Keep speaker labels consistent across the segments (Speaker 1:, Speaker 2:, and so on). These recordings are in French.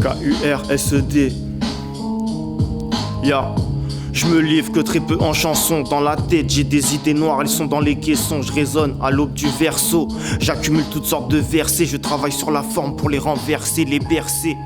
Speaker 1: K-U-R-S-E-D. Ya. Je me livre que très peu en chansons. Dans la tête j'ai des idées noires, elles sont dans les caissons. Je résonne à l'aube du verso. J'accumule toutes sortes de versets. Je travaille sur la forme pour les renverser, les bercer.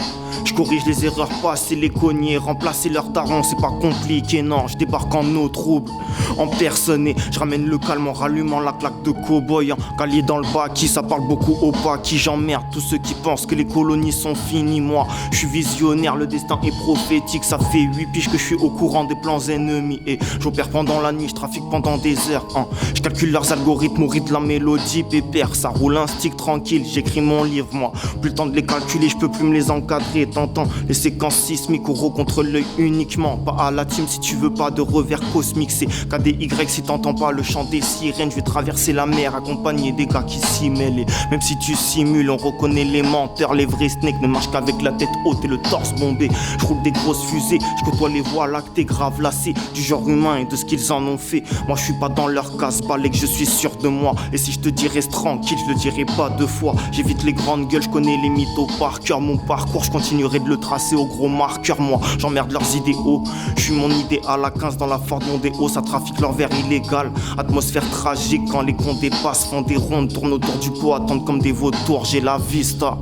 Speaker 1: Je corrige les erreurs passées, les cogner, remplacer leurs darons, c'est pas compliqué, non. Je débarque en eau trouble, en personne, et je ramène le calme en rallumant la claque de cow-boy. Calier dans le bas, qui ça parle beaucoup au pas, qui j'emmerde tous ceux qui pensent que les colonies sont finies. Moi, je suis visionnaire, le destin est prophétique. Ça fait 8 piges que je suis au courant des plans ennemis. Et j'opère pendant la nuit, je trafique pendant des heures. Je calcule leurs algorithmes au rythme de la mélodie pépère. Ça roule un stick tranquille, j'écris mon livre, moi. Plus le temps de les calculer, je peux plus me les encadrer. T'entends les séquences sismiques, euro contre l'œil uniquement. Pas à la team si tu veux pas de revers cosmique. C'est KDY si t'entends pas le chant des sirènes. Je vais traverser la mer accompagné des gars qui s'y mêlent. Et même si tu simules, on reconnaît les menteurs. Les vrais snakes ne marchent qu'avec la tête haute et le torse bombé. Je roule des grosses fusées, je côtoie les voies lactées grave lassées du genre humain et de ce qu'ils en ont fait. Moi je suis pas dans leur casse-balai, que je suis sûr de moi. Et si je te dis reste tranquille, je le dirai pas deux fois. J'évite les grandes gueules, je connais les mythos par cœur. Mon parcours, je continuerai de le tracer au gros marqueur. Moi j'emmerde leurs idéaux, je suis mon idéal à 15 dans la Ford Mondeo. Ça trafique leur verre illégal, atmosphère tragique quand les cons dépassent. Font des rondes, tournent autour du pot, attendent comme des vautours. J'ai la vista,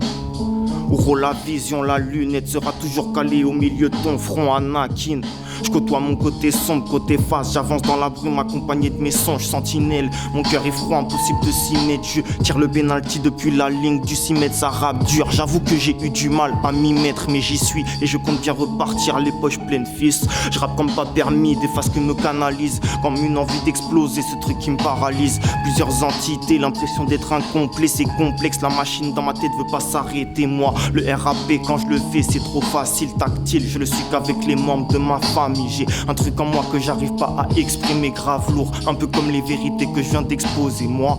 Speaker 1: ouvre la vision, la lunette sera toujours calée au milieu de ton front, Anakin. Je côtoie mon côté sombre, côté face. J'avance dans la brume accompagné de mes songes sentinelles. Mon cœur est froid, impossible de s'y mettre. Je tire le penalty depuis la ligne du 6 mètres, ça rappe dur. J'avoue que j'ai eu du mal à m'y mettre, mais j'y suis et je compte bien repartir les poches pleines fils. Je rappe comme pas permis, des phases que me canalise comme une envie d'exploser, ce truc qui me paralyse. Plusieurs entités, l'impression d'être incomplet, c'est complexe. La machine dans ma tête veut pas s'arrêter. Moi, le RAP quand je le fais, c'est trop facile, tactile. Je le suis qu'avec les membres de ma famille. J'ai un truc en moi que j'arrive pas à exprimer, grave lourd, un peu comme les vérités que je viens d'exposer. Moi,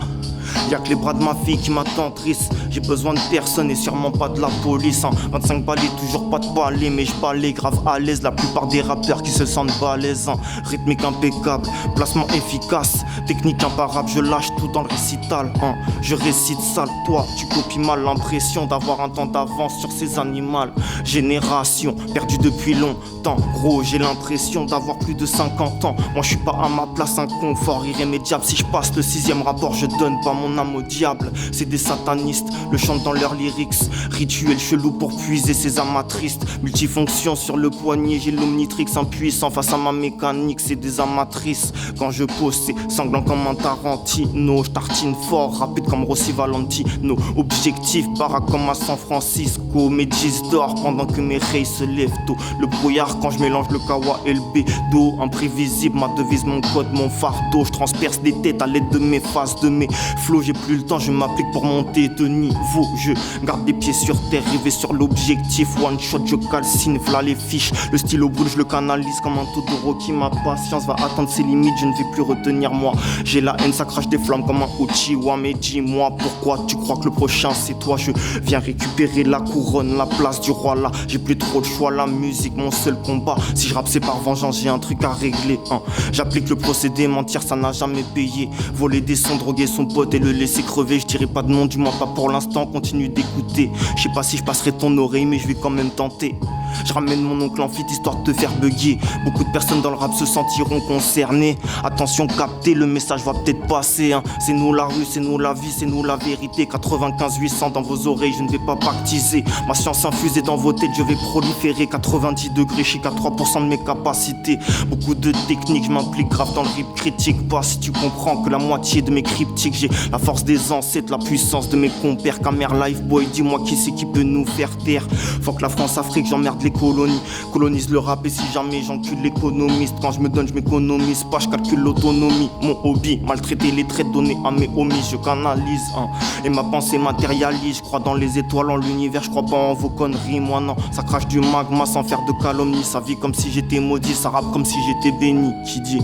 Speaker 1: y'a que les bras de ma fille qui m'attendrissent. J'ai besoin de personne et sûrement pas de la police. 25 balais, toujours pas de balais, mais je balais grave à l'aise. La plupart des rappeurs qui se sentent balèzes. Rythmique impeccable, placement efficace, technique imparable. Je lâche tout dans le récital. Je récite sale, toi tu copies mal. L'impression d'avoir un temps d'avance sur ces animaux. Génération perdue depuis longtemps. Gros, j'ai l'impression d'avoir plus de 50 ans. Moi je suis pas à ma place, un confort irrémédiable. Si je passe le 6ème rapport, je donne pas mon âme au diable. C'est des satanistes, le chantent dans leurs lyrics. Rituel chelou pour puiser ces amatristes. Multifonction sur le poignet, j'ai l'omnitrix impuissant face à ma mécanique. C'est des amatrices. Quand je pose, c'est sanglant comme un Tarantino. Je tartine fort, rapide comme Rossi Valentino. Objectif, baraque comme à San Francisco. Mes 10 d'or pendant que mes rays se lèvent tôt. Le brouillard quand je mélange le kawa et le bédo. Imprévisible, ma devise, mon code, mon fardeau. Je transperce des têtes à l'aide de mes faces, de mes flow, j'ai plus le temps, je m'applique pour monter de niveau. Je garde des pieds sur terre, rêver sur l'objectif. One shot, je calcine, v'là les fiches. Le stylo brûle, je le canalise comme un Todoroki. Ma patience va atteindre ses limites, je ne vais plus retenir moi. J'ai la haine, ça crache des flammes comme un Uchiwa. Mais dis-moi pourquoi tu crois que le prochain c'est toi. Je viens récupérer la couronne, la place du roi là. J'ai plus trop de choix, la musique, mon seul combat. Si je rappe c'est par vengeance, j'ai un truc à régler. J'applique le procédé, mentir ça n'a jamais payé. Voler des sons, droguer son pote et le laisser crever. Je dirais pas de nom, du moins pas pour l'instant. Continue d'écouter. Je sais pas si je passerai ton oreille, mais je vais quand même tenter. Je ramène mon oncle en fit histoire de te faire bugger. Beaucoup de personnes dans le rap se sentiront concernées. Attention capté, le message va peut-être passer. C'est nous la rue, c'est nous la vie, c'est nous la vérité. 95 800 dans vos oreilles, je ne vais pas pactiser. Ma science infusée dans vos têtes, je vais proliférer. 90 degrés, je suis qu'à 3% de mes capacités. Beaucoup de techniques, je m'implique grave dans le rip critique. Pas si tu comprends que la moitié de mes cryptiques. J'ai la force des ancêtres, la puissance de mes compères. Camer Lifeboy, dis-moi qui c'est qui peut nous faire taire. Faut que la France-Afrique, j'emmerde les colonies. Colonise le rap et si jamais j'encule l'économiste. Quand je me donne, je m'économise pas, je calcule l'autonomie. Mon hobby, maltraiter les traits donnés à mes homies. Je canalise, et ma pensée matérialise. Je crois dans les étoiles, en l'univers, je crois pas en vos conneries. Moi non, ça crache du magma sans faire de calomnie. Ça vit comme si j'étais maudit, ça rappe comme si j'étais béni. Qui dit